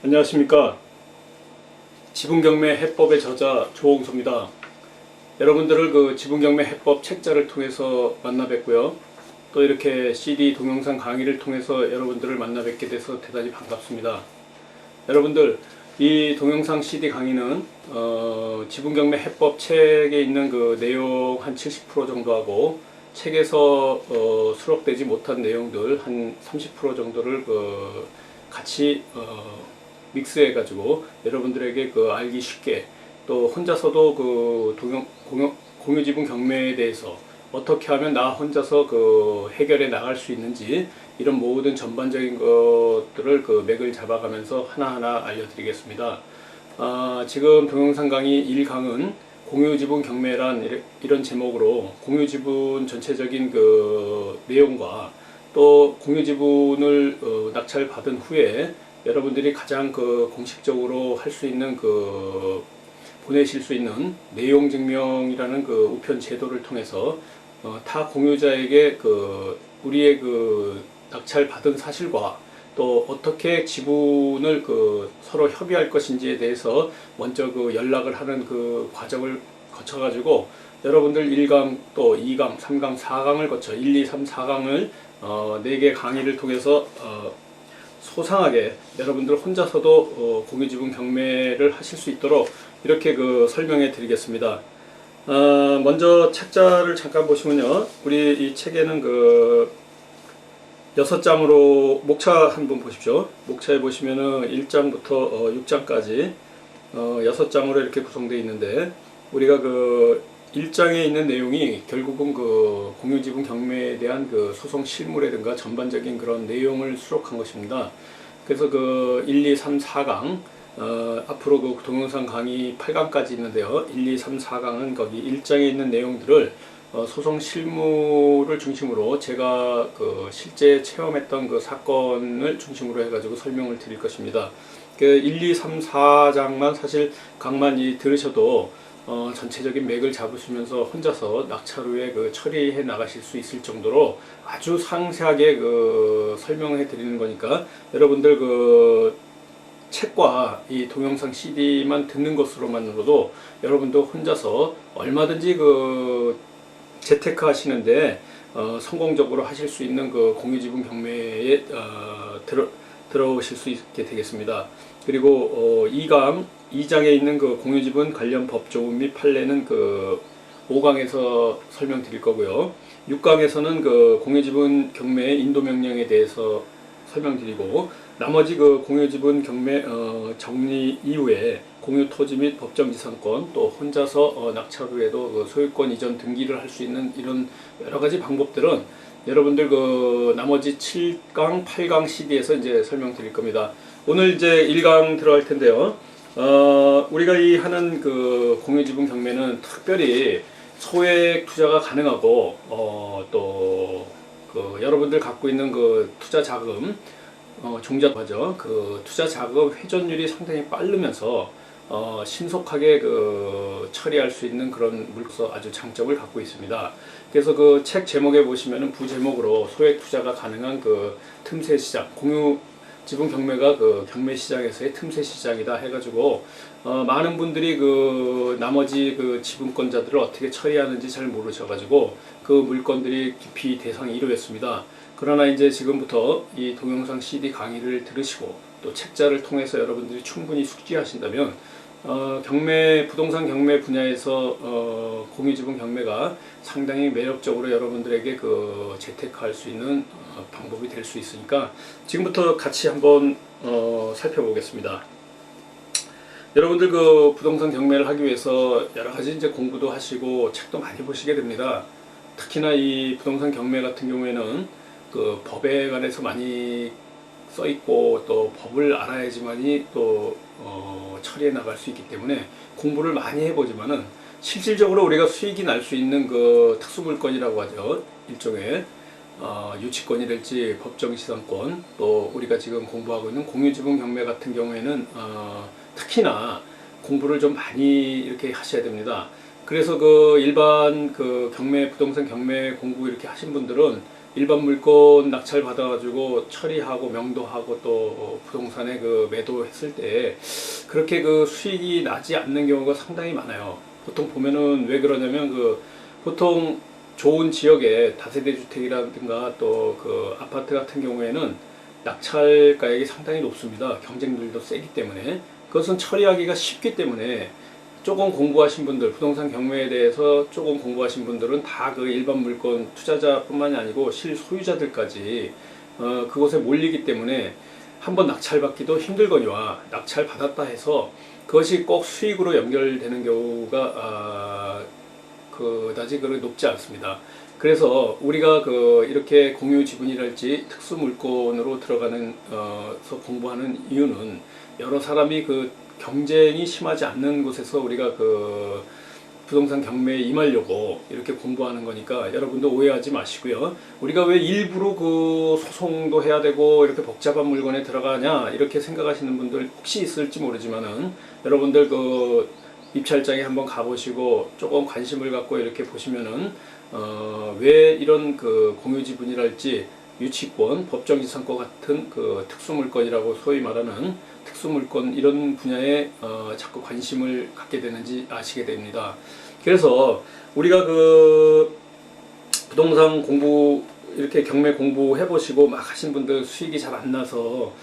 안녕하십니까. 지분경매 해법의 저자 조홍수입니다. 여러분들을 그 지분경매 해법 책자를 통해서 만나 뵙고요. 또 이렇게 CD 동영상 강의를 통해서 여러분들을 만나 뵙게 돼서 대단히 반갑습니다. 여러분들, 이 동영상 CD 강의는 지분경매 해법 책에 있는 그 내용 한 70% 정도 하고, 책에서 수록되지 못한 내용들 한 30% 정도를 같이 믹스해 가지고 여러분들에게 알기 쉽게, 또 혼자서도 공유지분 경매에 대해서 어떻게 하면 나 혼자서 해결해 나갈 수 있는지, 이런 모든 전반적인 것들을 맥을 잡아가면서 하나하나 알려드리겠습니다. 지금 동영상 강의 1강은 공유지분 경매란 이런 제목으로 공유지분 전체적인 내용과, 또 공유지분을 낙찰받은 후에 여러분들이 가장 공식적으로 할 수 있는 보내실 수 있는 내용 증명이라는 우편 제도를 통해서 타 공유자에게 우리의 낙찰 받은 사실과, 또 어떻게 지분을 서로 협의할 것인지에 대해서 먼저 연락을 하는 과정을 거쳐 가지고, 여러분들 1강 또 2강 3강 4강을 거쳐 1, 2, 3, 4강을 4개 강의를 통해서 소상하게 여러분들 혼자서도 공유지분 경매를 하실 수 있도록 이렇게 설명해 드리겠습니다. 먼저 책자를 잠깐 보시면요, 우리 이 책에는 6장으로, 목차 한번 보십시오. 목차에 보시면은 1장부터 6장까지 6장으로 이렇게 구성되어 있는데, 우리가 1장에 있는 내용이 결국은 공유지분 경매에 대한 소송 실무라든가 전반적인 그런 내용을 수록한 것입니다. 그래서 1, 2, 3, 4강, 앞으로 동영상 강의 8강까지 있는데요. 1, 2, 3, 4강은 거기 1장에 있는 내용들을 소송 실무를 중심으로 제가 실제 체험했던 사건을 중심으로 해가지고 설명을 드릴 것입니다. 1, 2, 3, 4장만 사실 강만 들으셔도 전체적인 맥을 잡으시면서 혼자서 낙찰 후에 처리해 나가실 수 있을 정도로 아주 상세하게 설명해 드리는 거니까, 여러분들 책과 이 동영상 CD만 듣는 것으로만으로도 여러분도 혼자서 얼마든지 재테크 하시는데 성공적으로 하실 수 있는 공유지분 경매에 들어오실 수 있게 되겠습니다. 그리고 2장에 있는 공유지분 관련 법조문 및 판례는 5강에서 설명드릴 거고요. 6강에서는 공유지분 경매의 인도명령에 대해서 설명드리고, 나머지 공유지분 경매 정리 이후에 공유토지 및 법정지상권, 또 혼자서 낙찰 후에도 소유권 이전 등기를 할 수 있는 이런 여러가지 방법들은 여러분들 나머지 7강, 8강 CD에서 이제 설명드릴 겁니다. 오늘 이제 1강 들어갈 텐데요. 우리가 하는 공유지분 경매는 특별히 소액 투자가 가능하고, 또 여러분들 갖고 있는 투자 자금, 종자죠. 투자 자금 회전율이 상당히 빠르면서 신속하게 처리할 수 있는 그런 물로서 아주 장점을 갖고 있습니다. 그래서 책 제목에 보시면은 부제목으로 소액 투자가 가능한 틈새 시장, 공유지분 경매가 경매 시장에서의 틈새 시장이다 해가지고 많은 분들이 나머지 지분권자들을 어떻게 처리하는지 잘 모르셔가지고 물건들이 깊이 대상이 이루어졌습니다. 그러나 이제 지금부터 이 동영상 CD 강의를 들으시고 또 책자를 통해서 여러분들이 충분히 숙지하신다면 부동산 경매 분야에서 공유지분 경매가 상당히 매력적으로 여러분들에게 재테크할 수 있는 방법이 될 수 있으니까 지금부터 같이 한번 살펴보겠습니다. 여러분들 부동산 경매를 하기 위해서 여러 가지 이제 공부도 하시고 책도 많이 보시게 됩니다. 특히나 이 부동산 경매 같은 경우에는 법에 관해서 많이 써 있고, 또 법을 알아야지만이 또 처리해 나갈 수 있기 때문에 공부를 많이 해보지만은 실질적으로 우리가 수익이 날 수 있는 특수물건이라고 하죠. 일종의 유치권이랄지 법정지상권, 또 우리가 지금 공부하고 있는 공유지분 경매 같은 경우에는 특히나 공부를 좀 많이 이렇게 하셔야 됩니다. 그래서 일반 경매, 부동산 경매 공부 이렇게 하신 분들은 일반 물건 낙찰 받아가지고 처리하고 명도하고 또 부동산에 그 매도했을 때 그렇게 그 수익이 나지 않는 경우가 상당히 많아요. 보통 보면은 왜 그러냐면 그 보통 좋은 지역의 다세대 주택이라든가 또 그 아파트 같은 경우에는 낙찰 가액이 상당히 높습니다. 경쟁률도 세기 때문에 그것은 처리하기가 쉽기 때문에 조금 공부하신 분들, 부동산 경매에 대해서 조금 공부하신 분들은 다 그 일반 물건 투자자뿐만이 아니고 실소유자들까지 그곳에 몰리기 때문에 한번 낙찰받기도 힘들거니와 낙찰받았다 해서 그것이 꼭 수익으로 연결되는 경우가 그다지 그렇게 높지 않습니다. 그래서 우리가 그 이렇게 공유 지분이랄지 특수 물건으로 들어가는 공부하는 이유는 여러 사람이 그 경쟁이 심하지 않는 곳에서 우리가 그 부동산 경매에 임하려고 이렇게 공부하는 거니까 여러분도 오해하지 마시고요. 우리가 왜 일부러 그 소송도 해야 되고 이렇게 복잡한 물건에 들어가냐 이렇게 생각하시는 분들 혹시 있을지 모르지만은 여러분들 그 입찰장에 한번 가보시고 조금 관심을 갖고 이렇게 보시면은 왜 이런 그 공유지분이랄지 유치권, 법정지상권 같은 그 특수물건이라고 소위 말하는 특수물건 이런 분야에 자꾸 관심을 갖게 되는지 아시게 됩니다. 그래서 우리가 그 부동산 공부 이렇게 경매 공부해 보시고 막 하신 분들 수익이 잘 안 나서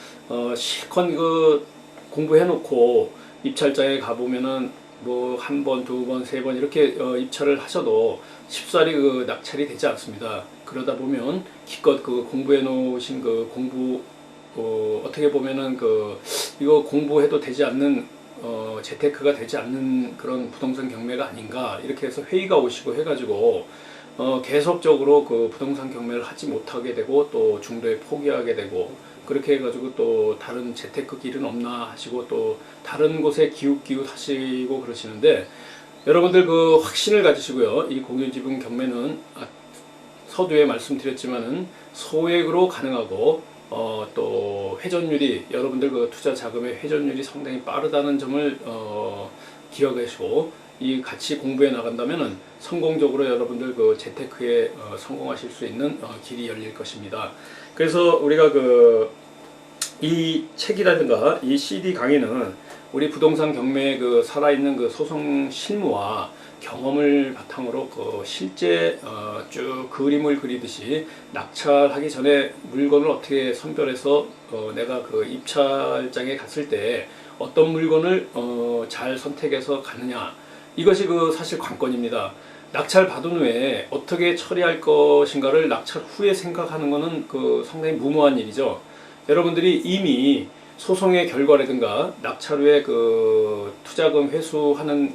실컷 그 공부해 놓고 입찰장에 가보면은 뭐 한 번, 두 번, 세 번 이렇게 입찰을 하셔도 쉽사리 그 낙찰이 되지 않습니다. 그러다 보면 기껏 그 공부해 놓으신 그 공부 어떻게 보면은 그 이거 공부해도 되지 않는 재테크가 되지 않는 그런 부동산 경매가 아닌가 이렇게 해서 회의가 오시고 해가지고 계속적으로 그 부동산 경매를 하지 못하게 되고 또 중도에 포기하게 되고 그렇게 해가지고 또 다른 재테크 길은 없나 하시고 또 다른 곳에 기웃기웃 하시고 그러시는데 여러분들 그 확신을 가지시고요. 이 공유지분 경매는 서두에 말씀드렸지만은 소액으로 가능하고 또 회전율이 여러분들 그 투자 자금의 회전율이 상당히 빠르다는 점을 기억하시고 이 같이 공부해 나간다면은 성공적으로 여러분들 그 재테크에 성공하실 수 있는 길이 열릴 것입니다. 그래서 우리가 그 이 책이라든가 이 CD 강의는 우리 부동산 경매의 그 살아있는 그 소송 실무와 경험을 바탕으로 그 실제 쭉 그림을 그리듯이 낙찰하기 전에 물건을 어떻게 선별해서 내가 그 입찰장에 갔을 때 어떤 물건을 잘 선택해서 가느냐 이것이 그 사실 관건입니다. 낙찰 받은 후에 어떻게 처리할 것인가를 낙찰 후에 생각하는 것은 그 상당히 무모한 일이죠. 여러분들이 이미 소송의 결과라든가 낙찰 후에 그 투자금 회수하는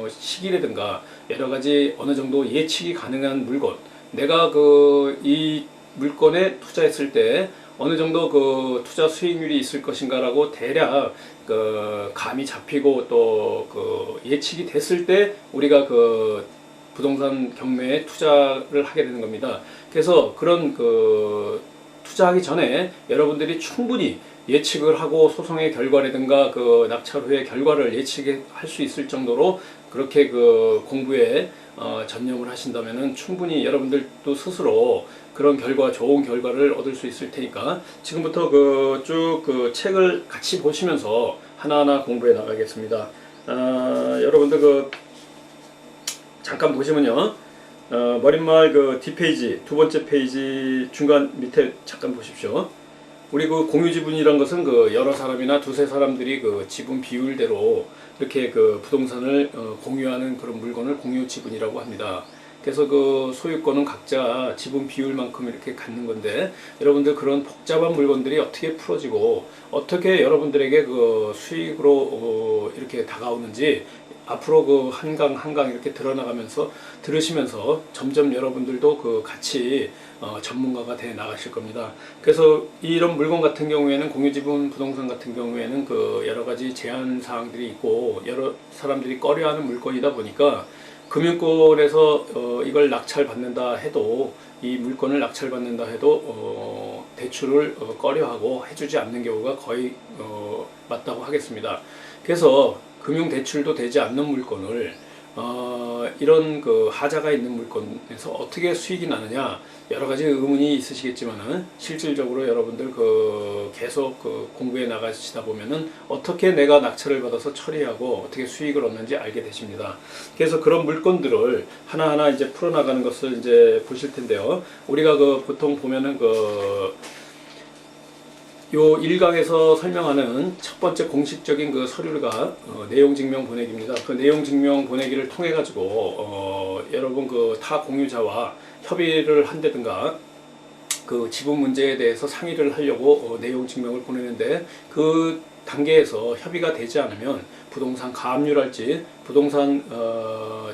시기라든가 여러 가지 어느 정도 예측이 가능한 물건, 내가 그 이 물건에 투자했을 때 어느 정도 그 투자 수익률이 있을 것인가라고 대략 그 감이 잡히고 또 그 예측이 됐을 때 우리가 그 부동산 경매에 투자를 하게 되는 겁니다. 그래서 그런 그 투자하기 전에 여러분들이 충분히 예측을 하고 소송의 결과라든가 그 낙찰 후의 결과를 예측할 수 있을 정도로 그렇게 그 공부에 전념을 하신다면은 충분히 여러분들도 스스로 그런 결과, 좋은 결과를 얻을 수 있을 테니까 지금부터 그 쭉 그 책을 같이 보시면서 하나하나 공부해 나가겠습니다. 여러분들 그 잠깐 보시면요. 머릿말 그 뒷페이지 두 번째 페이지 중간 밑에 잠깐 보십시오. 우리 그 공유지분이란 것은 그 여러 사람이나 두세 사람들이 그 지분 비율대로 이렇게 그 부동산을 공유하는 그런 물건을 공유지분이라고 합니다. 그래서 그 소유권은 각자 지분 비율만큼 이렇게 갖는 건데 여러분들 그런 복잡한 물건들이 어떻게 풀어지고 어떻게 여러분들에게 그 수익으로 이렇게 다가오는지 앞으로 그 한강 한강 이렇게 드러나가면서 들으시면서 점점 여러분들도 그 같이 전문가가 돼 나가실 겁니다. 그래서 이런 물건 같은 경우에는 공유지분 부동산 같은 경우에는 그 여러 가지 제한 사항들이 있고 여러 사람들이 꺼려하는 물건이다 보니까 금융권에서 이걸 낙찰 받는다 해도 이 물건을 낙찰 받는다 해도 대출을 꺼려하고 해주지 않는 경우가 거의 맞다고 하겠습니다. 그래서 금융 대출도 되지 않는 물건을 이런 그 하자가 있는 물건에서 어떻게 수익이 나느냐, 여러 가지 의문이 있으시겠지만은 실질적으로 여러분들 그 계속 그 공부해 나가시다 보면은 어떻게 내가 낙찰을 받아서 처리하고 어떻게 수익을 얻는지 알게 되십니다. 그래서 그런 물건들을 하나하나 이제 풀어나가는 것을 이제 보실 텐데요. 우리가 그 보통 보면은 요 1강에서 설명하는 첫 번째 공식적인 그 서류가 내용 증명 보내기입니다. 그 내용 증명 보내기를 통해 가지고 여러분 그 타 공유자와 협의를 한다든가 그 지분 문제에 대해서 상의를 하려고 내용 증명을 보내는데, 그 단계에서 협의가 되지 않으면 부동산 가압류랄지 부동산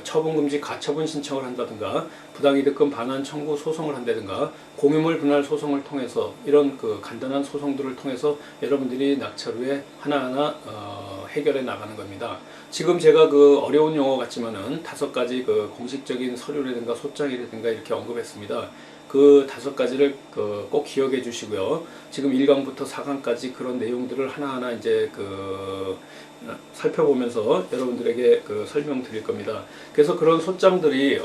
처분금지 가처분 신청을 한다든가 부당이득금 반환 청구 소송을 한다든가 공유물 분할 소송을 통해서 이런 그 간단한 소송들을 통해서 여러분들이 낙찰 후에 하나하나 해결해 나가는 겁니다. 지금 제가 그 어려운 용어 같지만은 5가지 그 공식적인 서류라든가 소장이라든가 이렇게 언급했습니다. 그 5가지를 꼭 기억해 주시고요. 지금 1강부터 4강까지 그런 내용들을 하나하나 이제 살펴보면서 여러분들에게 설명드릴 겁니다. 그래서 그런 소장들이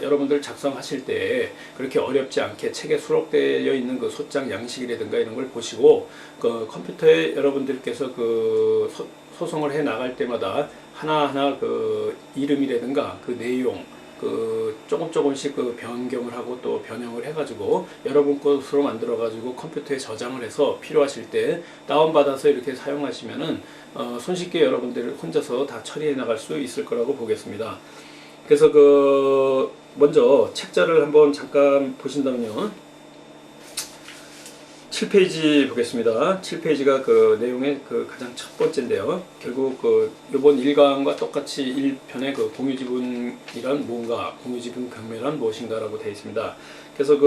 여러분들 작성하실 때 그렇게 어렵지 않게 책에 수록되어 있는 그 소장 양식이라든가 이런 걸 보시고 컴퓨터에 여러분들께서 소송을 해 나갈 때마다 하나하나 이름이라든가 내용 조금씩 변경을 하고 또 변형을 해가지고 여러분 것으로 만들어가지고 컴퓨터에 저장을 해서 필요하실 때 다운받아서 이렇게 사용하시면은 손쉽게 여러분들 혼자서 다 처리해 나갈 수 있을 거라고 보겠습니다. 그래서 먼저 책자를 한번 잠깐 보신다면요. 7페이지 보겠습니다. 7페이지가 내용의 가장 첫 번째인데요. 결국 요번 1강과 똑같이 1편의 공유지분이란 뭔가, 공유지분 경매란 무엇인가라고 되어 있습니다. 그래서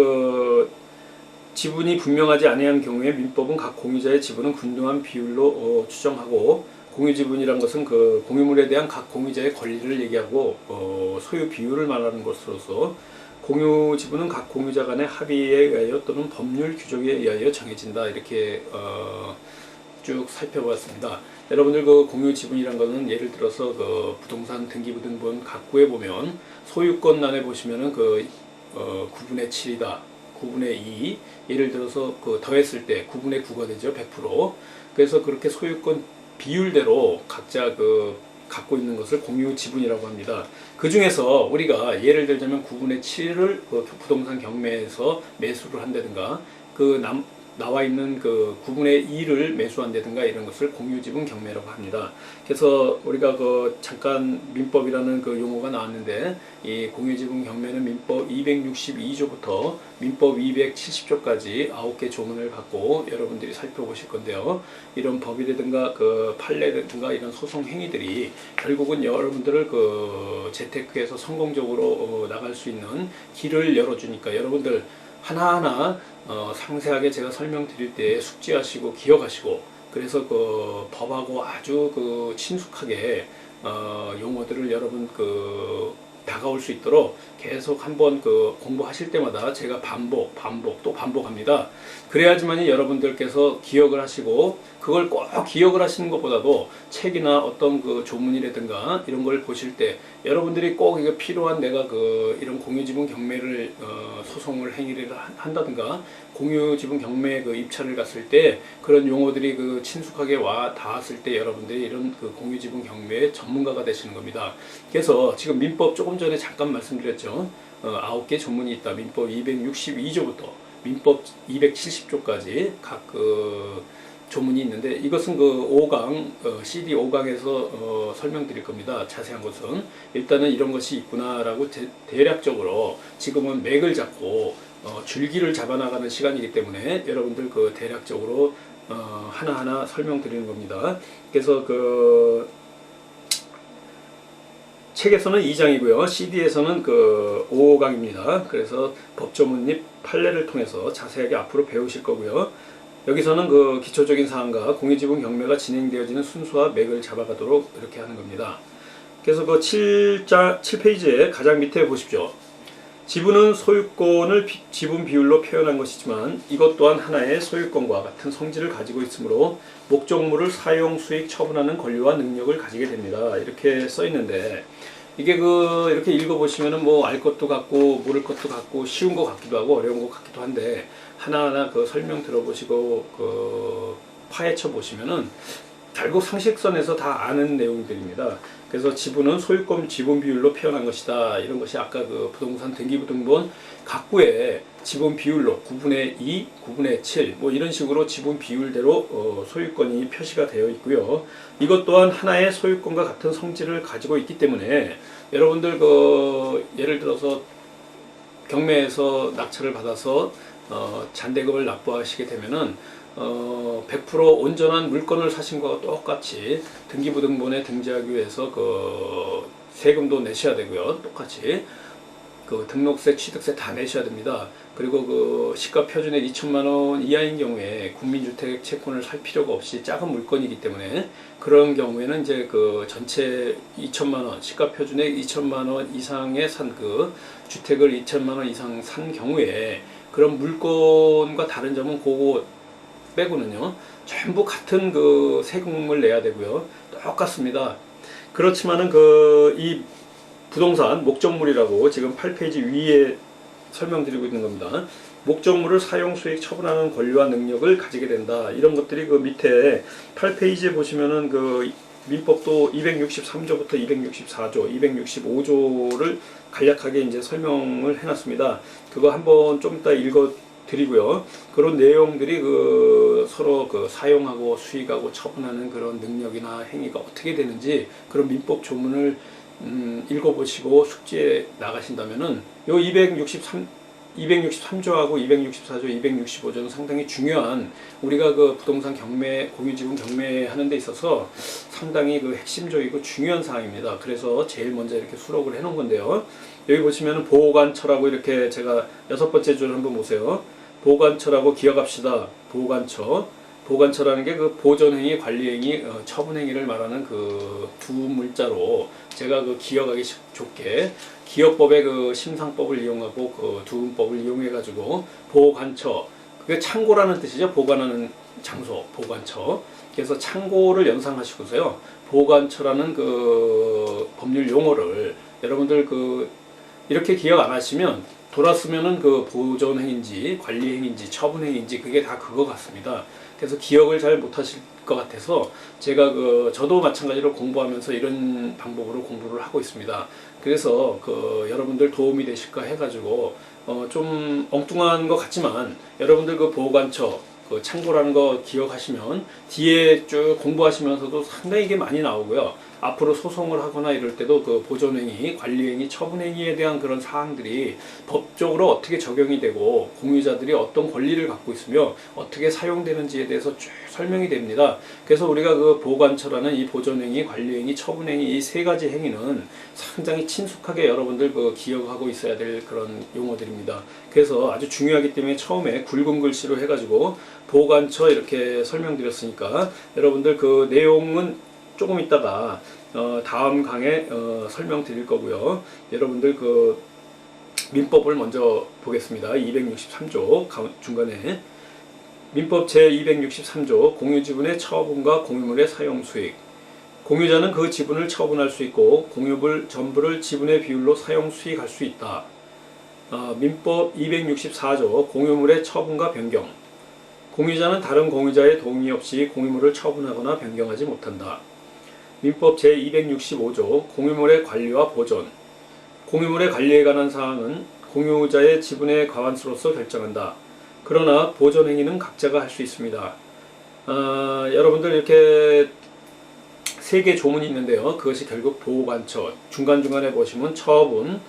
지분이 분명하지 아니한 경우에 민법은 각 공유자의 지분은 균등한 비율로 추정하고, 공유지분이란 것은 공유물에 대한 각 공유자의 권리를 얘기하고 소유 비율을 말하는 것으로서 공유 지분은 각 공유자 간의 합의에 의하여 또는 법률 규정에 의하여 정해진다. 이렇게 쭉 살펴보았습니다. 여러분들 공유 지분이란 것은 예를 들어서 부동산 등기부등본 각구에 보면 소유권란에 보시면은 9분의 7이다. 9분의 2. 예를 들어서 더했을 때 9분의 9가 되죠. 100%. 그래서 그렇게 소유권 비율대로 각자 갖고 있는 것을 공유 지분이라고 합니다. 그 중에서 우리가 예를 들자면 9분의 7을 부동산 경매에서 매수를 한다든가 나와 있는 9분의 2를 매수한다든가 이런 것을 공유지분 경매라고 합니다. 그래서 우리가 잠깐 민법이라는 용어가 나왔는데, 이 공유지분 경매는 민법 262조부터 민법 270조까지 9개 조문을 갖고 여러분들이 살펴보실 건데요. 이런 법이라든가 판례라든가 이런 소송 행위들이 결국은 여러분들을 재테크에서 성공적으로 나갈 수 있는 길을 열어주니까 여러분들 하나하나 상세하게 제가 설명드릴 때 숙지하시고 기억하시고, 그래서 법하고 아주 친숙하게 용어들을 여러분 다가올 수 있도록 계속 한번 공부하실 때마다 제가 반복 또 반복합니다. 그래야지만이 여러분들께서 기억을 하시고, 그걸 꼭 기억을 하시는 것보다도 책이나 어떤 조문이라든가 이런 걸 보실 때 여러분들이 꼭 이거 필요한 내가 이런 공유지분 경매를 소송을 행위를 한다든가 공유지분 경매 입찰을 갔을 때 그런 용어들이 친숙하게 닿았을 때 여러분들이 이런 공유지분 경매의 전문가가 되시는 겁니다. 그래서 지금 민법 조금 전에 잠깐 말씀드렸죠. 9개 조문이 있다. 민법 262조부터 민법 270조까지 각 조문이 있는데, 이것은 5강, CD 5강에서 설명드릴 겁니다. 자세한 것은. 일단은 이런 것이 있구나라고 대략적으로 지금은 맥을 잡고 줄기를 잡아나가는 시간이기 때문에 여러분들 대략적으로 하나하나 설명드리는 겁니다. 그래서 책에서는 2장이고요. CD에서는 5강입니다. 그래서 법조문 및 판례를 통해서 자세하게 앞으로 배우실 거고요. 여기서는 기초적인 사항과 공유지분 경매가 진행되어지는 순수와 맥을 잡아가도록 이렇게 하는 겁니다. 그래서 7페이지에 가장 밑에 보십시오. 지분은 소유권을 지분 비율로 표현한 것이지만 이것 또한 하나의 소유권과 같은 성질을 가지고 있으므로 목적물을 사용, 수익, 처분하는 권리와 능력을 가지게 됩니다. 이렇게 써 있는데, 이게 이렇게 읽어보시면은 뭐 알 것도 같고 모를 것도 같고 쉬운 것 같기도 하고 어려운 것 같기도 한데 하나하나 그 설명 들어보시고 파헤쳐 보시면은 결국 상식선에서 다 아는 내용들입니다. 그래서 지분은 소유권 지분 비율로 표현한 것이다. 이런 것이 아까 그 부동산 등기부등본 각구의 지분 비율로 9분의 2, 9분의 7, 뭐 이런 식으로 지분 비율대로 소유권이 표시가 되어 있고요. 이것 또한 하나의 소유권과 같은 성질을 가지고 있기 때문에 여러분들 예를 들어서 경매에서 낙찰을 받아서 잔대금을 납부하시게 되면은 100% 온전한 물건을 사신 것과 똑같이 등기부등본에 등재하기 위해서 세금도 내셔야 되고요. 똑같이 등록세, 취득세 다 내셔야 됩니다. 그리고 시가 표준액 2천만 원 이하인 경우에 국민주택 채권을 살 필요가 없이 작은 물건이기 때문에 그런 경우에는 이제 전체 2천만 원, 시가 표준액 2천만 원 이상의 산 주택을 2천만 원 이상 산 경우에 그런 물건과 다른 점은 그거 빼고는요, 전부 같은 세금을 내야 되고요. 똑같습니다. 그렇지만은 이 부동산 목적물이라고 지금 8페이지 위에 설명드리고 있는 겁니다. 목적물을 사용, 수익, 처분하는 권리와 능력을 가지게 된다. 이런 것들이 밑에 8페이지에 보시면은 민법도 263조부터 264조, 265조를 간략하게 이제 설명을 해놨습니다. 그거 한번 좀 이따 읽어 드리고요. 그런 내용들이 서로 사용하고 수익하고 처분하는 그런 능력이나 행위가 어떻게 되는지 그런 민법 조문을 읽어보시고 숙지에 나가신다면은 요 263조하고 264조, 265조는 상당히 중요한 우리가 부동산 경매, 공유지분 경매하는 데 있어서 상당히 핵심적이고 중요한 사항입니다. 그래서 제일 먼저 이렇게 수록을 해 놓은 건데요. 여기 보시면은 보관처라고 이렇게 제가 6번째 줄 한번 보세요. 보관처라고 기억합시다. 보관처라는 게 보존행위, 관리행위, 처분행위를 말하는 두 문자로 제가 기억하기 좋게 기업법의 심상법을 이용하고 두음법을 이용해 가지고 보관처, 그게 창고라는 뜻이죠. 보관하는 장소, 보관처. 그래서 창고를 연상하시고서요, 보관처라는 법률 용어를 여러분들 이렇게 기억 안 하시면 돌았으면은 보존행위인지 관리행위인지 처분행위인지 그게 다 그거 같습니다. 그래서 기억을 잘 못하실 것 같아서 제가 저도 마찬가지로 공부하면서 이런 방법으로 공부를 하고 있습니다. 그래서 여러분들 도움이 되실까 해가지고 좀 엉뚱한 것 같지만 여러분들 보관처 창고라는 거 기억하시면 뒤에 쭉 공부하시면서도 상당히 이게 많이 나오고요. 앞으로 소송을 하거나 이럴 때도 보존행위, 관리행위, 처분행위에 대한 그런 사항들이 법적으로 어떻게 적용이 되고 공유자들이 어떤 권리를 갖고 있으며 어떻게 사용되는지에 대해서 쭉 설명이 됩니다. 그래서 우리가 보관처라는 이 보존행위, 관리행위, 처분행위 이 세 가지 행위는 상당히 친숙하게 여러분들 기억하고 있어야 될 그런 용어들입니다. 그래서 아주 중요하기 때문에 처음에 굵은 글씨로 해가지고 보관처 이렇게 설명드렸으니까 여러분들 내용은 조금 있다가 다음 강에 설명드릴 거고요. 여러분들 민법을 먼저 보겠습니다. 263조 중간에 민법 제263조 공유지분의 처분과 공유물의 사용수익. 공유자는 그 지분을 처분할 수 있고 공유물 전부를 지분의 비율로 사용수익할 수 있다. 민법 264조 공유물의 처분과 변경. 공유자는 다른 공유자의 동의 없이 공유물을 처분하거나 변경하지 못한다. 민법 제265조 공유물의 관리와 보존. 공유물의 관리에 관한 사항은 공유자의 지분의 과반수로서 결정한다. 그러나 보존 행위는 각자가 할 수 있습니다. 여러분들 이렇게 세 개 조문이 있는데요. 그것이 결국 보관처. 중간중간에 보시면 처분,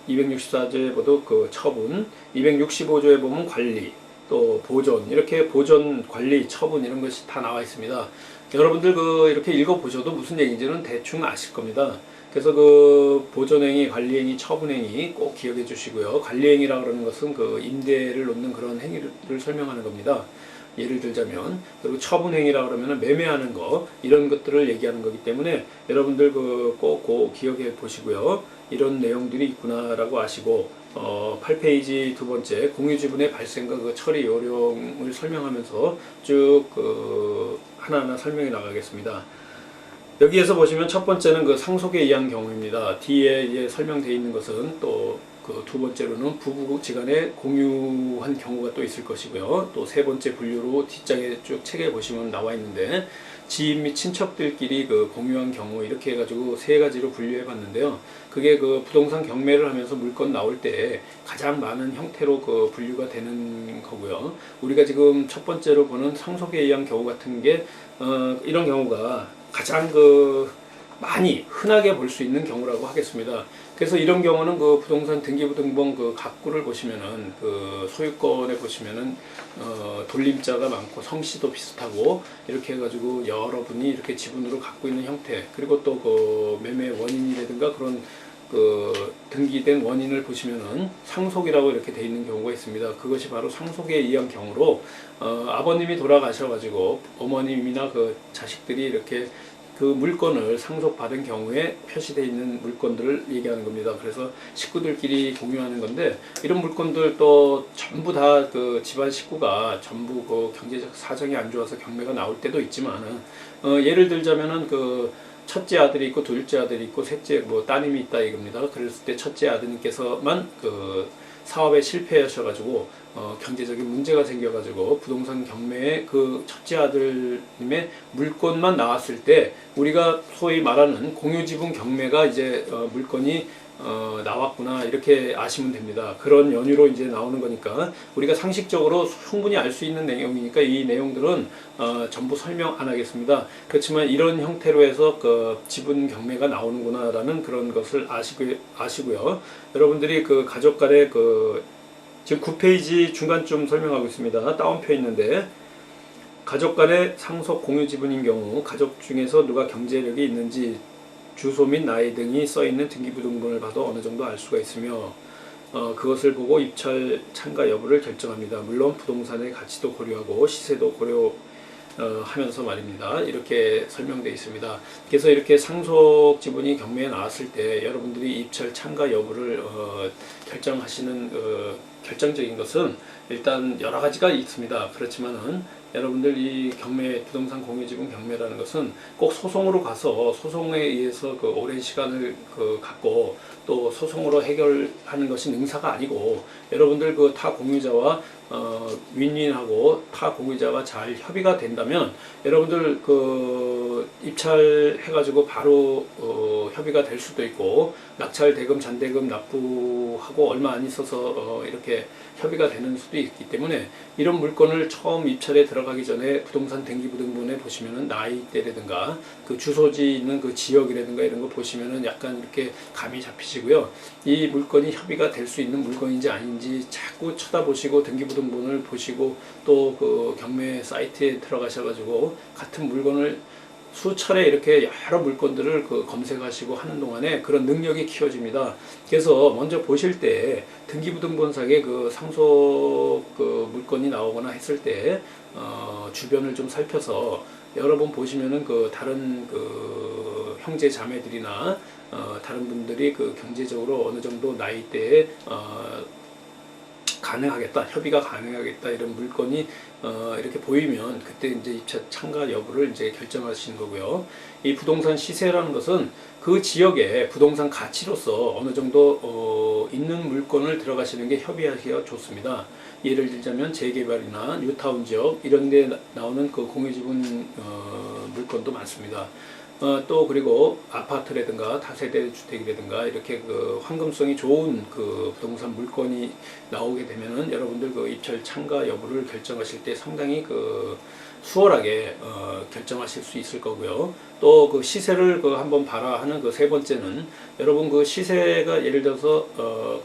264조에 보도 처분, 265조에 보면 관리, 또 보존, 이렇게 보존, 관리, 처분 이런 것이 다 나와 있습니다. 여러분들 이렇게 읽어보셔도 무슨 얘기인지는 대충 아실 겁니다. 그래서 보존행위, 관리행위, 처분행위 꼭 기억해 주시고요. 관리행위라고 그러는 것은 임대를 놓는 그런 행위를 설명하는 겁니다. 예를 들자면, 그리고 처분행위라고 그러면 매매하는 거, 이런 것들을 얘기하는 거기 때문에 여러분들 꼭 기억해 보시고요. 이런 내용들이 있구나라고 아시고, 8페이지 두 번째 공유지분의 발생과 처리 요령을 설명하면서 쭉 하나하나 설명해 나가겠습니다. 여기에서 보시면 첫 번째는 그 상속에 의한 경우입니다. 뒤에 이제 설명되어 있는 것은 또 그 두 번째로는 부부지간에 공유한 경우가 또 있을 것이고요. 또 세 번째 분류로 뒷장에 쭉 책에 보시면 나와 있는데 지인 및 친척들끼리 그 공유한 경우 이렇게 해가지고 세 가지로 분류해 봤는데요. 그게 그 부동산 경매를 하면서 물건 나올 때 가장 많은 형태로 그 분류가 되는 거고요. 우리가 지금 첫 번째로 보는 상속에 의한 경우 같은 게 이런 경우가 가장 많이 흔하게 볼 수 있는 경우라고 하겠습니다. 그래서 이런 경우는 그 부동산 등기부등본 그 각구를 보시면은 그 소유권에 보시면은 돌림자가 많고 성씨도 비슷하고 이렇게 해가지고 여러분이 이렇게 지분으로 갖고 있는 형태, 그리고 또 그 매매 원인이라든가 그런 그 등기된 원인을 보시면은 상속이라고 이렇게 돼 있는 경우가 있습니다. 그것이 바로 상속에 의한 경우로 아버님이 돌아가셔가지고 어머님이나 그 자식들이 이렇게 그 물건을 상속받은 경우에 표시되어 있는 물건들을 얘기하는 겁니다. 그래서 식구들끼리 공유하는 건데 이런 물건들 또 전부 다 그 집안 식구가 전부 그 경제적 사정이 안 좋아서 경매가 나올 때도 있지만은 예를 들자면은 그 첫째 아들이 있고 둘째 아들이 있고 셋째 뭐 따님이 있다 이겁니다. 그랬을 때 첫째 아드님께서만 그 사업에 실패하셔가지고 경제적인 문제가 생겨가지고 부동산 경매에 그 첫째 아들님의 물건만 나왔을 때 우리가 소위 말하는 공유지분 경매가 이제 물건이 나왔구나 이렇게 아시면 됩니다. 그런 연유로 이제 나오는 거니까 우리가 상식적으로 충분히 알 수 있는 내용이니까 이 내용들은 전부 설명 안 하겠습니다. 그렇지만 이런 형태로 해서 그 지분 경매가 나오는구나라는 그런 것을 아시고요. 여러분들이 그 가족 간의 그 지금 9페이지 중간쯤 설명하고 있습니다. 다운표 있는데 가족 간의 상속 공유 지분인 경우 가족 중에서 누가 경제력이 있는지 주소 및 나이 등이 써있는 등기부등본을 봐도 어느 정도 알 수가 있으며 그것을 보고 입찰 참가 여부를 결정합니다. 물론 부동산의 가치도 고려하고 시세도 고려하면서 말입니다. 이렇게 설명되어 있습니다. 그래서 이렇게 상속 지분이 경매에 나왔을 때 여러분들이 입찰 참가 여부를 결정하시는 결정적인 것은 일단 여러 가지가 있습니다. 그렇지만은 여러분들 이 경매 부동산 공유지분 경매라는 것은 꼭 소송으로 가서 소송에 의해서 그 오랜 시간을 갖고 또 소송으로 해결하는 것이 능사가 아니고 여러분들 그 타 공유자와 윈윈하고 타 공유자가 잘 협의가 된다면 여러분들 그 입찰해가지고 바로 협의가 될 수도 있고 낙찰 대금 잔대금 납부하고 얼마 안 있어서 이렇게 협의가 되는 수도 있기 때문에 이런 물건을 처음 입찰에 들어가기 전에 부동산 등기부등본에 보시면은 나이대라든가 그 주소지 있는 그 지역이라든가 이런 거 보시면은 약간 이렇게 감이 잡히시고요. 이 물건이 협의가 될 수 있는 물건인지 아닌지 자꾸 쳐다보시고 등기부등본을 보시고 또 그 경매 사이트에 들어가셔가지고 같은 물건을 수차례 이렇게 여러 물건들을 검색하시고 하는 동안에 그런 능력이 키워집니다. 그래서 먼저 보실 때 등기부등본상에 그 상속 물건이 나오거나 했을 때 주변을 좀 살펴서 여러 번 보시면은 그 다른 그 형제 자매들이나 다른 분들이 그 경제적으로 어느 정도 나이대에 가능하겠다, 협의가 가능하겠다 이런 물건이 이렇게 보이면 그때 이제 입찰 참가 여부를 이제 결정하시는 거고요. 이 부동산 시세라는 것은 그 지역의 부동산 가치로서 어느 정도 있는 물건을 들어가시는 게 협의하기가 좋습니다. 예를 들자면 재개발이나 뉴타운 지역 이런 데 나오는 그 공유지분 물건도 많습니다. 또 그리고 아파트라든가 다세대 주택이라든가 이렇게 그 황금성이 좋은 그 부동산 물건이 나오게 되면은 여러분들 그 입찰 참가 여부를 결정하실 때 상당히 그 수월하게 결정하실 수 있을 거고요. 또 그 시세를 한번 봐라 하는 그 세 번째는 여러분 그 시세가 예를 들어서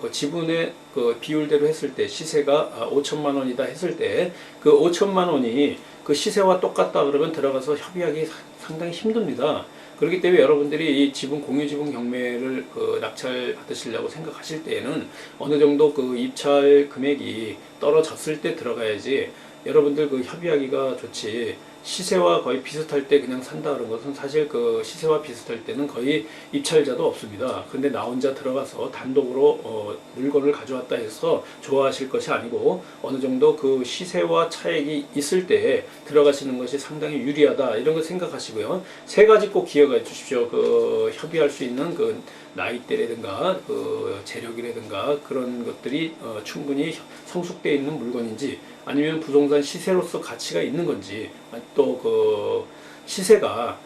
그 지분의 그 비율대로 했을 때 시세가 5천만 원이다 했을 때 그 5천만 원이 그 시세와 똑같다 그러면 들어가서 협의하기 상당히 힘듭니다. 그렇기 때문에 여러분들이 이 지분 공유지분 경매를 낙찰 받으시려고 생각하실 때에는 어느 정도 그 입찰 금액이 떨어졌을 때 들어가야지 여러분들 그 협의하기가 좋지 시세와 거의 비슷할 때 그냥 산다 그런 것은 사실 그 시세와 비슷할 때는 거의 입찰자도 없습니다. 근데 나 혼자 들어가서 단독으로 물건을 가져왔다 해서 좋아하실 것이 아니고 어느 정도 그 시세와 차익이 있을 때 들어가시는 것이 상당히 유리하다 이런 거 생각하시고요. 세 가지 꼭 기억해 주십시오. 그 협의할 수 있는 그 나이대라든가 그 재력이라든가 그런 것들이 충분히 성숙되어 있는 물건인지 아니면 부동산 시세로서 가치가 있는 건지 또 그 시세가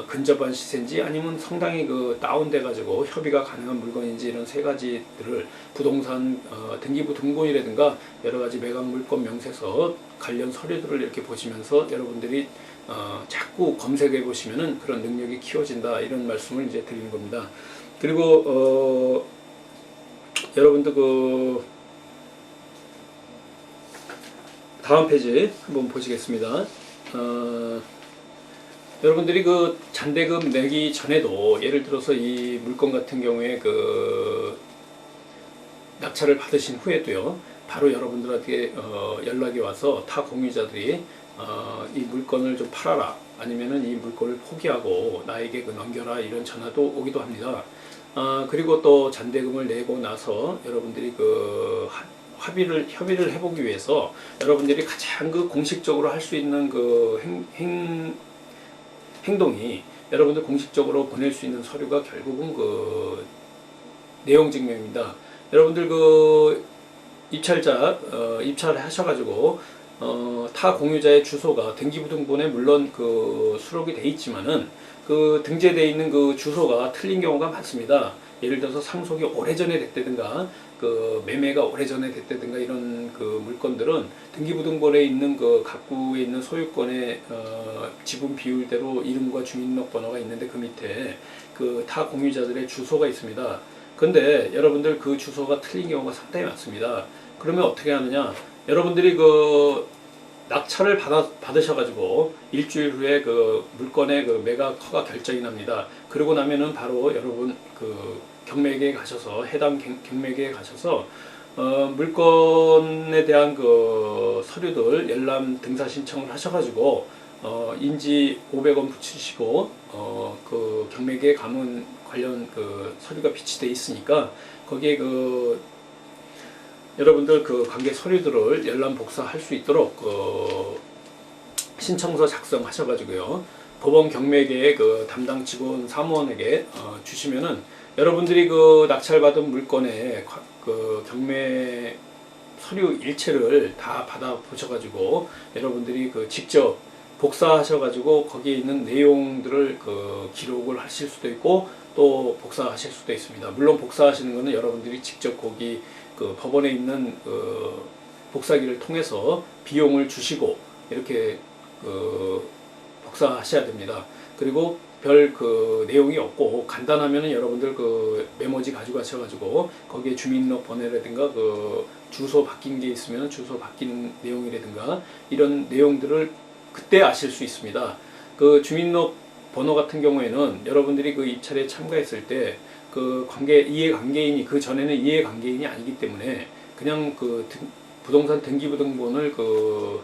근접한 시세인지 아니면 상당히 그 다운돼 가지고 협의가 가능한 물건인지 이런 세 가지들을 부동산 등기부 등본이라든가 여러 가지 매각 물건 명세서 관련 서류들을 이렇게 보시면서 여러분들이 자꾸 검색해 보시면은 그런 능력이 키워진다 이런 말씀을 이제 드리는 겁니다. 그리고 여러분들 그 다음 페이지 한번 보시겠습니다. 여러분들이 그 잔대금 내기 전에도 예를 들어서 이 물건 같은 경우에 그 낙찰을 받으신 후에도요 바로 여러분들한테 연락이 와서 타 공유자들이 이 물건을 좀 팔아라 아니면은 이 물건을 포기하고 나에게 그 넘겨라 이런 전화도 오기도 합니다. 그리고 또 잔대금을 내고 나서 여러분들이 그 협의를 해보기 위해서 여러분들이 가장 그 공식적으로 할 수 있는 그 행동이 여러분들 공식적으로 보낼 수 있는 서류가 결국은 그 내용 증명입니다. 여러분들 그 입찰자 입찰을 하셔가지고 타 공유자의 주소가 등기부등본에 물론 그 수록이 돼 있지만은 그 등재되어 있는 그 주소가 틀린 경우가 많습니다. 예를 들어서 상속이 오래전에 됐다든가 그 매매가 오래전에 됐다든가 이런 그 물건들은 등기부등본에 있는 그 각구에 있는 소유권의 지분 비율대로 이름과 주민등록번호가 있는데 그 밑에 그 타 공유자들의 주소가 있습니다. 근데 여러분들 그 주소가 틀린 경우가 상당히 많습니다. 그러면 어떻게 하느냐? 여러분들이 그 낙찰을 받으셔가지고 일주일 후에 그 물건의 그 매각 허가 결정이 납니다. 그러고 나면은 바로 여러분 그 경매계에 가셔서 해당 경매계에 가셔서 물건에 대한 그 서류들 열람 등사 신청을 하셔가지고 인지 500원 붙이시고 그 경매계에 가면 관련 그 서류가 비치돼 있으니까 거기에 그 여러분들 그 관계 서류들을 열람 복사할 수 있도록 그 신청서 작성하셔가지고요 법원 경매계의 그 담당 직원 사무원에게 주시면은 여러분들이 그 낙찰받은 물건의 그 경매 서류 일체를 다 받아 보셔가지고 여러분들이 그 직접 복사하셔가지고 거기에 있는 내용들을 그 기록을 하실 수도 있고 또 복사하실 수도 있습니다. 물론 복사하시는 거는 여러분들이 직접 거기 그 법원에 있는 그 복사기를 통해서 비용을 주시고 이렇게 그 복사하셔야 됩니다. 그리고 별 그 내용이 없고 간단하면은 여러분들 그 메모지 가져가셔가지고 거기에 주민등록번호라든가 그 주소 바뀐 게 있으면 주소 바뀐 내용이라든가 이런 내용들을 그때 아실 수 있습니다. 그 주민등록번호 같은 경우에는 여러분들이 그 입찰에 참가했을 때 그 이해관계인이 그 전에는 이해관계인이 아니기 때문에 그냥 그 부동산 등기부등본을 그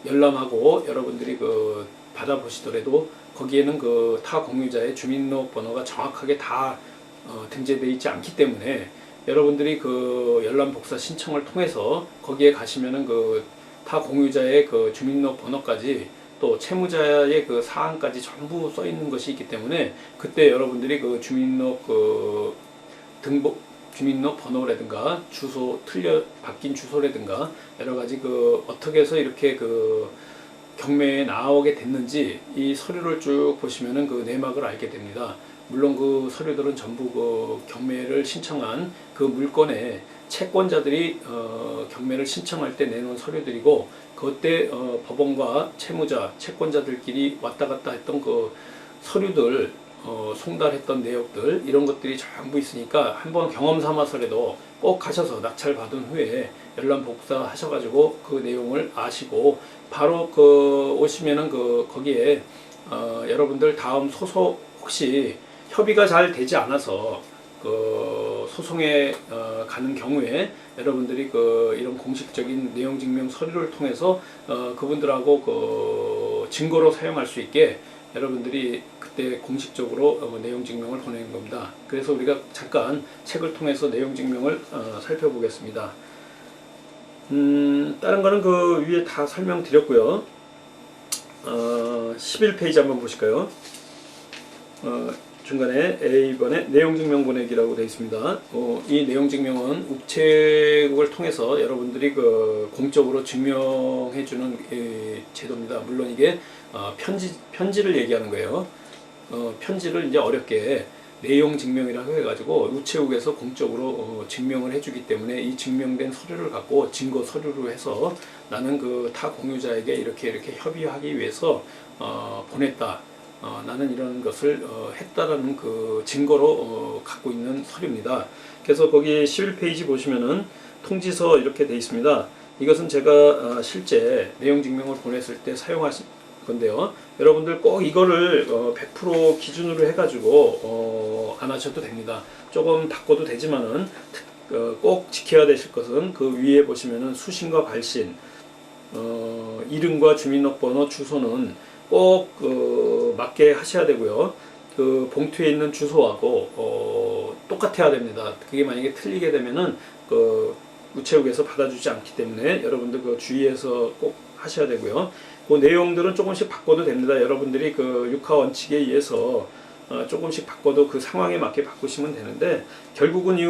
열람하고 여러분들이 그 받아보시더라도 거기에는 그 타 공유자의 주민등록번호가 정확하게 다 등재되어 있지 않기 때문에 여러분들이 그 열람 복사 신청을 통해서 거기에 가시면은 그 타 공유자의 그 주민등록번호까지 또 채무자의 그 사항까지 전부 써 있는 것이 있기 때문에 그때 여러분들이 그 주민등록 그 주민등록 번호라든가 주소 바뀐 주소라든가 여러 가지 그 어떻게 해서 이렇게 그 경매에 나오게 됐는지 이 서류를 쭉 보시면은 그 내막을 알게 됩니다. 물론 그 서류들은 전부 그 경매를 신청한 그 물건에 채권자들이 경매를 신청할 때 내놓은 서류들이고 그때 법원과 채무자, 채권자들끼리 왔다 갔다 했던 그 서류들 송달했던 내역들 이런 것들이 전부 있으니까 한번 경험 삼아서라도 꼭 가셔서 낙찰 받은 후에 열람 복사하셔가지고 그 내용을 아시고 바로 그 오시면은 그 거기에 여러분들 다음 소속 혹시 협의가 잘 되지 않아서 그 소송에 가는 경우에 여러분들이 그 이런 공식적인 내용 증명 서류를 통해서 그분들하고 그 증거로 사용할 수 있게 여러분들이 그때 공식적으로 내용 증명을 보내는 겁니다. 그래서 우리가 잠깐 책을 통해서 내용 증명을 살펴보겠습니다. 다른 거는 그 위에 다 설명드렸고요. 11페이지 한번 보실까요? 중간에 A번에 내용 증명 보내기라고 되어 있습니다. 이 내용 증명은 우체국을 통해서 여러분들이 그 공적으로 증명해주는 제도입니다. 물론 이게 편지를 얘기하는 거예요. 편지를 이제 어렵게 내용 증명이라고 해가지고 우체국에서 공적으로 증명을 해주기 때문에 이 증명된 서류를 갖고 증거 서류로 해서 나는 그 타 공유자에게 이렇게 협의하기 위해서 보냈다. 나는 이런 것을 했다라는 그 증거로 갖고 있는 서류입니다. 그래서 거기 11페이지 보시면은 통지서 이렇게 되어 있습니다. 이것은 제가 실제 내용 증명을 보냈을 때 사용하신 건데요. 여러분들 꼭 이거를 100% 기준으로 해가지고 안 하셔도 됩니다. 조금 바꿔도 되지만은 꼭 지켜야 되실 것은 그 위에 보시면은 수신과 발신, 이름과 주민등록번호, 주소는 꼭 맞게 하셔야 되고요. 그 봉투에 있는 주소하고 똑같아야 됩니다. 그게 만약에 틀리게 되면은 그 우체국에서 받아주지 않기 때문에 여러분들 그 주의해서 꼭 하셔야 되고요. 그 내용들은 조금씩 바꿔도 됩니다. 여러분들이 그 육하 원칙에 의해서 조금씩 바꿔도 그 상황에 맞게 바꾸시면 되는데, 결국은 이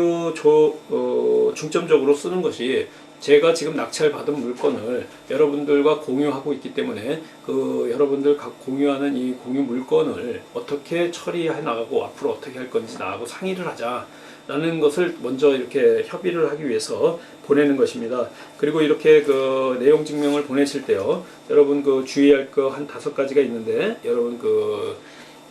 중점적으로 쓰는 것이 제가 지금 낙찰받은 물건을 여러분들과 공유하고 있기 때문에 그 여러분들 각 공유하는 이 공유 물건을 어떻게 처리해 나가고 앞으로 어떻게 할 건지 나하고 상의를 하자라는 것을 먼저 이렇게 협의를 하기 위해서 보내는 것입니다. 그리고 이렇게 그 내용 증명을 보내실 때요, 여러분 그 주의할 거 한 5가지가 있는데, 여러분 그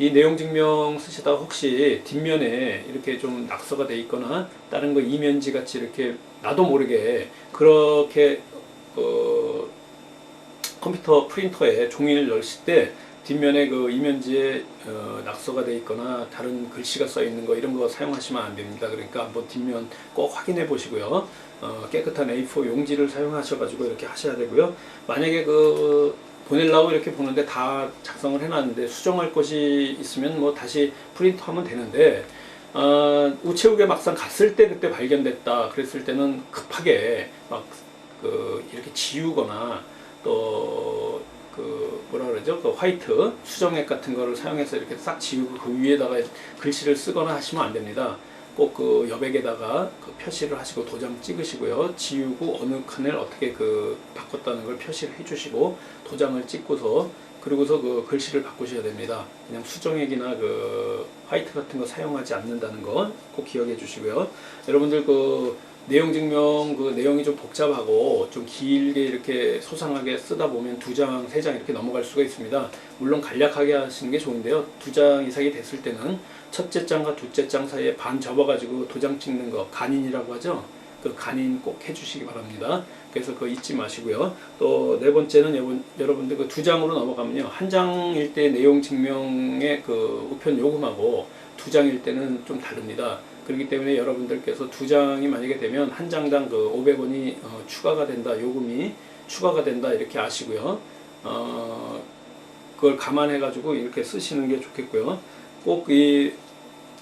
이 내용 증명 쓰시다가 혹시 뒷면에 이렇게 좀 낙서가 돼 있거나 다른 거 이면지 같이 이렇게 나도 모르게 그렇게 컴퓨터 프린터에 종이를 넣으실 때 뒷면에 그 이면지에 낙서가 돼 있거나 다른 글씨가 써 있는 거 이런 거 사용하시면 안 됩니다. 그러니까 한번 뒷면 꼭 확인해 보시고요. 깨끗한 A4 용지를 사용하셔가지고 이렇게 하셔야 되고요. 만약에 그 보내려고 이렇게 보는데 다 작성을 해놨는데 수정할 것이 있으면 뭐 다시 프린트하면 되는데, 우체국에 막상 갔을 때 그때 발견됐다 그랬을 때는 급하게 막 이렇게 지우거나 또 뭐라 그러죠? 그 화이트 수정액 같은 거를 사용해서 이렇게 싹 지우고 그 위에다가 글씨를 쓰거나 하시면 안 됩니다. 꼭 그 여백에다가 그 표시를 하시고 도장 찍으시고요. 지우고 어느 칸을 어떻게 바꿨다는 걸 표시를 해주시고 도장을 찍고서 그리고서 그 글씨를 바꾸셔야 됩니다. 그냥 수정액이나 그 화이트 같은 거 사용하지 않는다는 거 꼭 기억해 주시고요. 여러분들 그 내용 증명 그 내용이 좀 복잡하고 좀 길게 이렇게 소상하게 쓰다 보면 2장, 3장 이렇게 넘어갈 수가 있습니다. 물론 간략하게 하시는 게 좋은데요. 2장 이상이 됐을 때는 첫째 장과 둘째 장 사이에 반 접어가지고 도장 찍는 거, 간인이라고 하죠. 그 간인 꼭 해주시기 바랍니다. 그래서 그거 잊지 마시고요. 또 4번째는 여러분들 그 2장으로 넘어가면요, 1장일 때 내용 증명의 그 우편 요금하고 2장일 때는 좀 다릅니다. 그렇기 때문에 여러분들께서 2장이 만약에 되면 한 장당 그 500원이 추가가 된다, 요금이 추가가 된다 이렇게 아시고요. 그걸 감안해 가지고 이렇게 쓰시는 게 좋겠고요. 꼭 이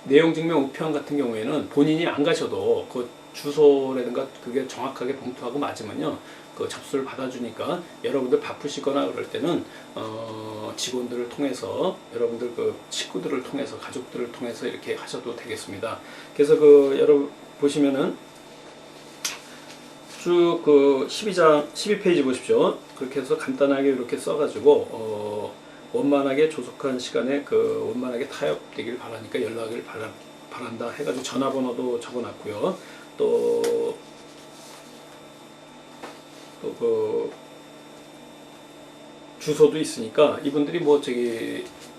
내용 증명 우편 같은 경우에는 본인이 안 가셔도 그 주소라든가 그게 정확하게 봉투하고 맞으면요, 그 접수를 받아주니까 여러분들 바쁘시거나 그럴 때는 직원들을 통해서, 여러분들 그 식구들을 통해서, 가족들을 통해서 이렇게 하셔도 되겠습니다. 그래서 여러분 보시면은 쭉 12페이지 보십시오. 그렇게 해서 간단하게 이렇게 써가지고 원만하게 조속한 시간에 원만하게 타협되길 바라니까 연락을 바란다 해가지고 전화번호도 적어놨고요. 또 주소도 있으니까 이분들이 뭐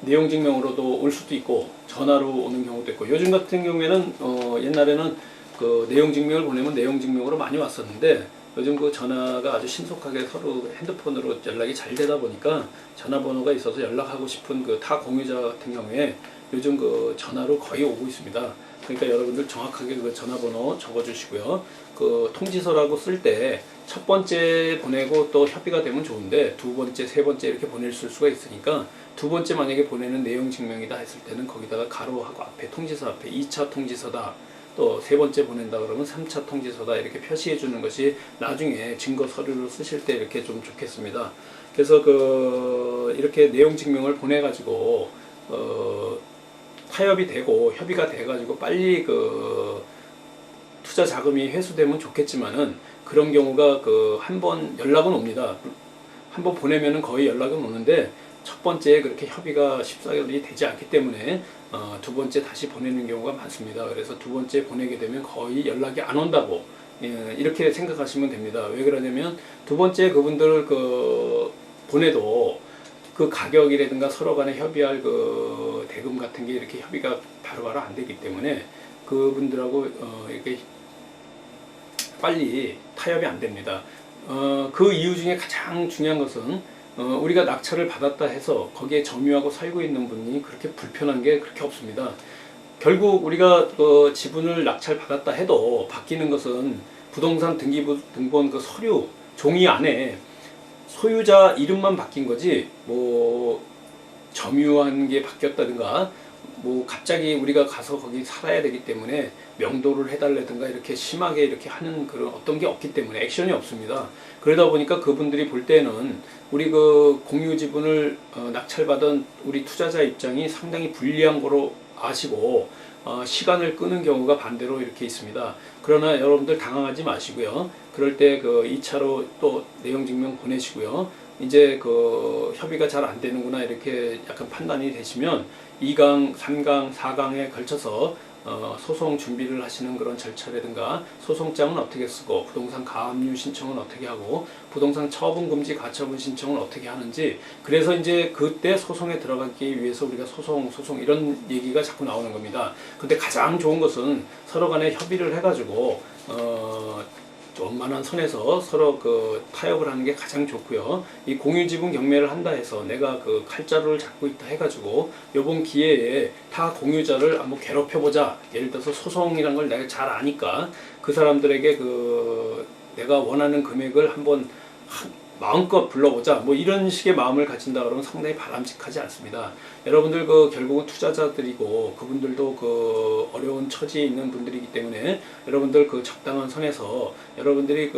내용 증명으로도 올 수도 있고 전화로 오는 경우도 있고, 요즘 같은 경우에는 옛날에는 그 내용 증명을 보내면 내용 증명으로 많이 왔었는데, 요즘 그 전화가 아주 신속하게 서로 핸드폰으로 연락이 잘 되다 보니까 전화번호가 있어서 연락하고 싶은 그 타 공유자 같은 경우에 요즘 그 전화로 거의 오고 있습니다. 그러니까 여러분들 정확하게 그 전화번호 적어주시고요. 그 통지서라고 쓸 때 첫 번째 보내고 또 협의가 되면 좋은데 두 번째, 세 번째 이렇게 보낼 수가 있으니까 두 번째 만약에 보내는 내용 증명이다 했을 때는 거기다가 가로하고 앞에 통지서 앞에 2차 통지서다, 또 세 번째 보낸다 그러면 3차 통지서다 이렇게 표시해 주는 것이 나중에 증거 서류로 쓰실 때 이렇게 좀 좋겠습니다. 그래서 이렇게 내용 증명을 보내 가지고 타협이 되고 협의가 돼 가지고 빨리 투자 자금이 회수되면 좋겠지만은 그런 경우가 한 번 연락은 옵니다. 한 번 보내면은 거의 연락은 오는데 첫 번째에 그렇게 협의가 쉽사리 되지 않기 때문에 두 번째 다시 보내는 경우가 많습니다. 그래서 두 번째 보내게 되면 거의 연락이 안 온다고 이렇게 생각하시면 됩니다. 왜 그러냐면 두 번째 그분들 보내도 그 가격이라든가 서로 간에 협의할 대금 같은 게 이렇게 협의가 바로바로 안 되기 때문에 그분들하고 이렇게 빨리 타협이 안 됩니다. 그 이유 중에 가장 중요한 것은 우리가 낙찰을 받았다 해서 거기에 점유하고 살고 있는 분이 그렇게 불편한 게 그렇게 없습니다. 결국 우리가 지분을 낙찰 받았다 해도 바뀌는 것은 부동산 등본 서류 종이 안에 소유자 이름만 바뀐 거지 뭐 점유한 게 바뀌었다든가 뭐 갑자기 우리가 가서 거기 살아야 되기 때문에 명도를 해달라든가 이렇게 심하게 이렇게 하는 그런 어떤 게 없기 때문에 액션이 없습니다. 그러다 보니까 그분들이 볼 때는 우리 공유 지분을 낙찰받은 우리 투자자 입장이 상당히 불리한 거로 아시고 시간을 끄는 경우가 반대로 이렇게 있습니다. 그러나 여러분들 당황하지 마시고요. 그럴 때 2차로 또 내용 증명 보내시고요. 이제 협의가 잘 안 되는구나 이렇게 약간 판단이 되시면 2강, 3강, 4강에 걸쳐서 소송 준비를 하시는 그런 절차라든가 소송장은 어떻게 쓰고 부동산 가압류 신청은 어떻게 하고 부동산 처분 금지 가처분 신청은 어떻게 하는지, 그래서 이제 그때 소송에 들어가기 위해서 우리가 소송 이런 얘기가 자꾸 나오는 겁니다. 근데 가장 좋은 것은 서로 간에 협의를 해가지고 원만한 선에서 서로 타협을 하는 게 가장 좋고요. 이 공유지분 경매를 한다 해서 내가 칼자루를 잡고 있다 해가지고 요번 기회에 타 공유자를 한번 괴롭혀보자. 예를 들어서 소송이란 걸 내가 잘 아니까 그 사람들에게 내가 원하는 금액을 한번 마음껏 불러보자. 뭐 이런 식의 마음을 가진다 그러면 상당히 바람직하지 않습니다. 여러분들 결국은 투자자들이고 그분들도 어려운 처지에 있는 분들이기 때문에 여러분들 적당한 선에서 여러분들이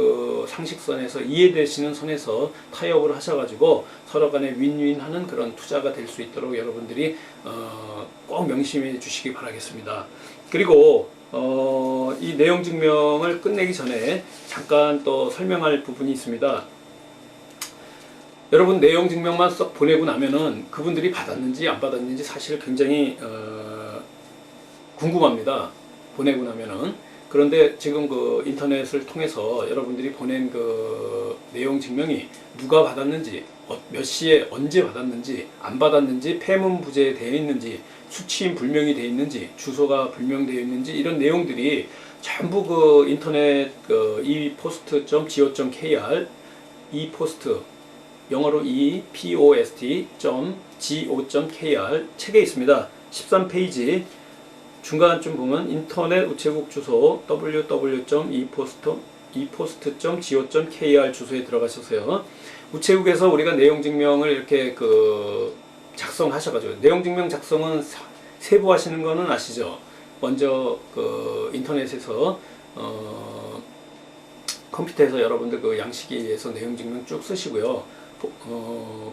상식선에서 이해되시는 선에서 타협을 하셔가지고 서로 간에 윈윈하는 그런 투자가 될 수 있도록 여러분들이 꼭 명심해 주시기 바라겠습니다. 그리고 이 내용 증명을 끝내기 전에 잠깐 또 설명할 부분이 있습니다. 여러분 내용 증명만 썩 보내고 나면은 그분들이 받았는지 안 받았는지 사실 굉장히 궁금합니다. 보내고 나면은. 그런데 지금 인터넷을 통해서 여러분들이 보낸 내용 증명이 누가 받았는지, 몇 시에 언제 받았는지, 안 받았는지, 폐문부제 되어 있는지, 수취인 불명이 되어 있는지, 주소가 불명되어 있는지 이런 내용들이 전부 인터넷 epost.go.kr epost 영어로 epost.go.kr 책에 있습니다. 13페이지 중간쯤 보면 인터넷 우체국 주소 www.epost.go.kr 주소에 들어가셔서요. 우체국에서 우리가 내용 증명을 이렇게 작성하셔가지고, 내용 증명 작성은 세부하시는 거는 아시죠? 먼저 인터넷에서 컴퓨터에서 여러분들 양식기에서 내용 증명 쭉 쓰시고요.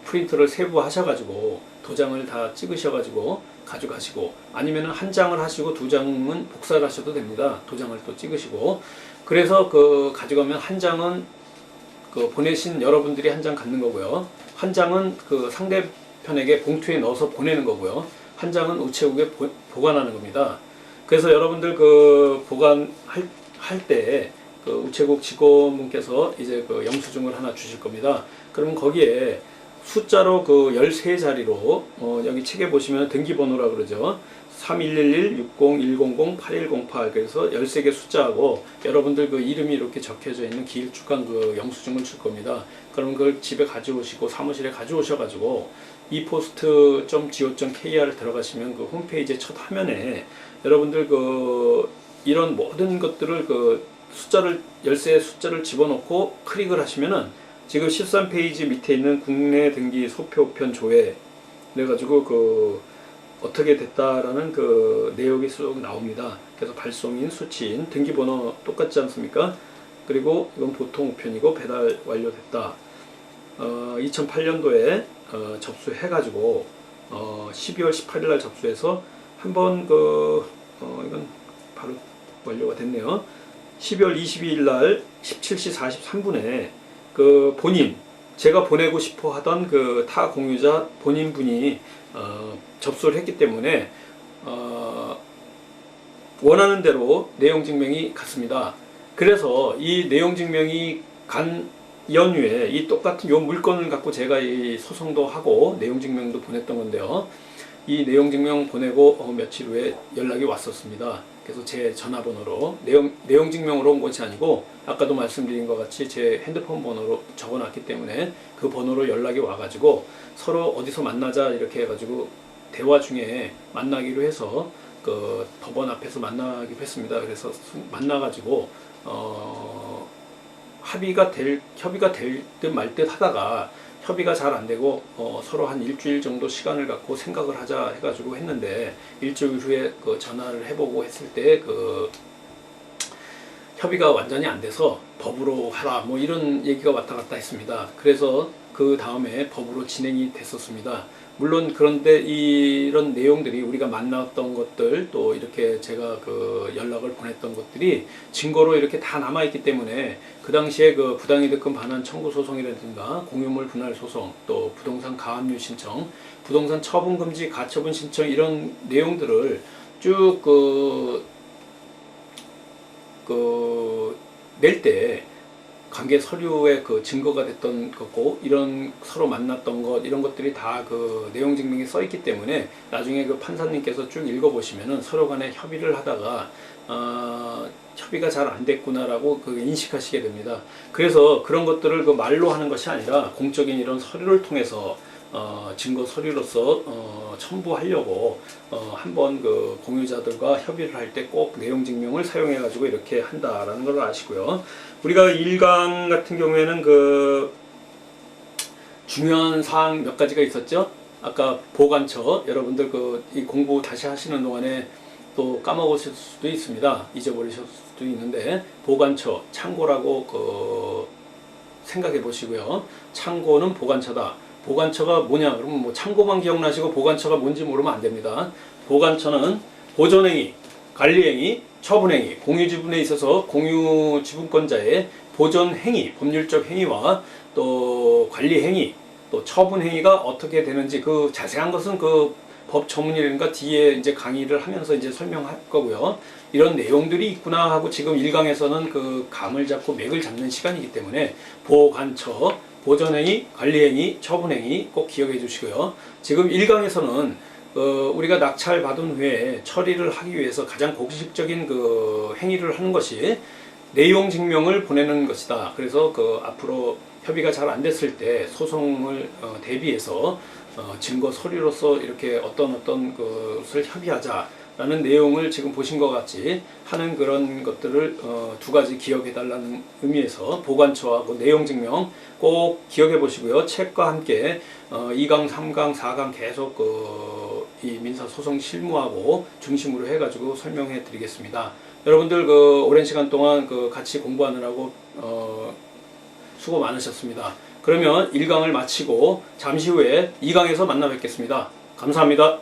프린트를 세부하셔가지고 도장을 다 찍으셔가지고 가져가시고, 아니면은 한 장을 하시고 두 장은 복사를 하셔도 됩니다. 도장을 또 찍으시고. 그래서 가져가면 한 장은 보내신 여러분들이 한 장 갖는 거고요. 한 장은 상대편에게 봉투에 넣어서 보내는 거고요. 한 장은 우체국에 보관하는 겁니다. 그래서 여러분들 보관할 때 우체국 직원분께서 이제 영수증을 하나 주실 겁니다. 그러면 거기에 숫자로 13자리로 여기 책에 보시면 등기번호라 그러죠. 3111-60-100-8108 그래서 13개 숫자하고 여러분들 이름이 이렇게 적혀져 있는 길쭉한 영수증을 줄 겁니다. 그럼 그걸 집에 가져오시고 사무실에 가져오셔가지고 epost.go.kr 들어가시면 홈페이지의 첫 화면에 여러분들 이런 모든 것들을 열쇠 숫자를 집어넣고 클릭을 하시면은 지금 13페이지 밑에 있는 국내 등기 소표편 조회 그래가지고 그 어떻게 됐다라는 그 내용이 쭉 나옵니다. 그래서 발송인, 수취인, 등기번호 똑같지 않습니까? 그리고 이건 보통 우편이고 배달 완료됐다. 2008년도에 접수해가지고 12월 18일 날 접수해서 한번 이건 바로 완료가 됐네요. 12월 22일 날 17시 43분에 그 제가 보내고 싶어 하던 그 타 공유자 본인분이 접수를 했기 때문에 원하는 대로 내용 증명이 갔습니다. 그래서 이 내용 증명이 간 연후에 이 똑같은 요 물건을 갖고 제가 이 소송도 하고 내용 증명도 보냈던 건데요. 이 내용 증명 보내고 며칠 후에 연락이 왔었습니다. 그래서 제 전화번호로 내용 증명으로 온 것이 아니고 아까도 말씀드린 것 같이 제 핸드폰 번호로 적어놨기 때문에 그 번호로 연락이 와가지고 서로 어디서 만나자 이렇게 해가지고 대화 중에 만나기로 해서 그 법원 앞에서 만나기로 했습니다. 그래서 만나가지고 협의가 될 듯 말 듯 하다가 협의가 잘 안 되고 서로 한 일주일 정도 시간을 갖고 생각을 하자 해가지고 했는데 일주일 후에 그 전화를 해보고 했을 때 그 협의가 완전히 안 돼서 법으로 하라 뭐 이런 얘기가 왔다 갔다 했습니다. 그래서 그 다음에 법으로 진행이 됐었습니다. 물론 그런데 이런 내용들이 우리가 만났던 것들 또 이렇게 제가 그 연락을 보냈던 것들이 증거로 이렇게 다 남아있기 때문에 그 당시에 그 부당이득금 반환 청구 소송이라든가 공유물 분할 소송 또 부동산 가압류 신청 부동산 처분 금지 가처분 신청 이런 내용들을 쭉 낼 때 관계 서류의 그 증거가 됐던 거고 이런 서로 만났던 것 이런 것들이 다 그 내용 증명에 써 있기 때문에 나중에 그 판사님께서 쭉 읽어보시면은 서로 간에 협의를 하다가 협의가 잘 안 됐구나라고 그 인식하시게 됩니다. 그래서 그런 것들을 그 말로 하는 것이 아니라 공적인 이런 서류를 통해서 증거 서류로서 첨부하려고 한번 그 공유자들과 협의를 할 때 꼭 내용 증명을 사용해 가지고 이렇게 한다라는 걸 아시고요. 우리가 1강 같은 경우에는 그 중요한 사항 몇 가지가 있었죠. 아까 보관처 여러분들 이 공부 다시 하시는 동안에 또 까먹으실 수도 있습니다. 잊어버리실 수도 있는데 보관처 창고라고 생각해 보시고요. 창고는 보관처다. 보관처가 뭐냐? 그러면 뭐 창고만 기억나시고 보관처가 뭔지 모르면 안 됩니다. 보관처는 보존행위, 관리행위, 처분행위, 공유지분에 있어서 공유지분권자의 보존행위, 법률적 행위와 또 관리행위, 또 처분행위가 어떻게 되는지 그 자세한 것은 그 법 전문이라든가 뒤에 이제 강의를 하면서 이제 설명할 거고요. 이런 내용들이 있구나 하고 지금 1강에서는 그 감을 잡고 맥을 잡는 시간이기 때문에 보관처, 보존행위, 관리행위, 처분행위 꼭 기억해 주시고요. 지금 1강에서는 우리가 낙찰 받은 후에 처리를 하기 위해서 가장 공식적인 그 행위를 하는 것이 내용 증명을 보내는 것이다. 그래서 앞으로 협의가 잘 안 됐을 때 소송을 대비해서 증거 서류로서 이렇게 어떤 것을 협의하자라는 내용을 지금 보신 것 같이 하는 그런 것들을 두 가지 기억해 달라는 의미에서 보관처하고 내용 증명 꼭 기억해 보시고요. 책과 함께 2강, 3강, 4강 계속 이 민사소송 실무하고 중심으로 해가지고 설명해 드리겠습니다. 여러분들 오랜 시간 동안 같이 공부하느라고 수고 많으셨습니다. 그러면 1강을 마치고 잠시 후에 2강에서 만나 뵙겠습니다. 감사합니다.